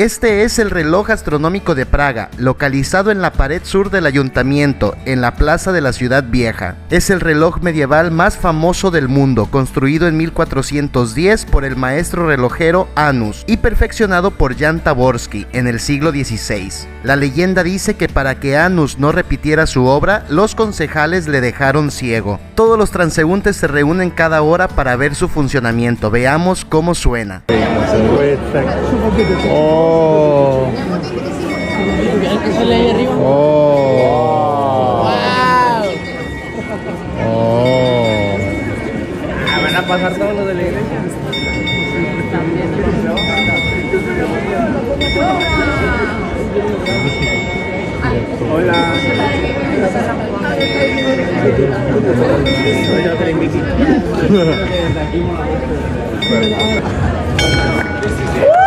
Este es el reloj astronómico de Praga, localizado en la pared sur del ayuntamiento, en la plaza de la ciudad vieja. Es el reloj medieval más famoso del mundo, construido en 1410 por el maestro relojero Anus y perfeccionado por Jan Taborski en el siglo XVI. La leyenda dice que para que Anus no repitiera su obra, los concejales le dejaron ciego. Todos los transeúntes se reúnen cada hora para ver su funcionamiento. Veamos cómo suena. Oh. Oh. Oh. Van a pasar todos los de la iglesia. Hola. Hola.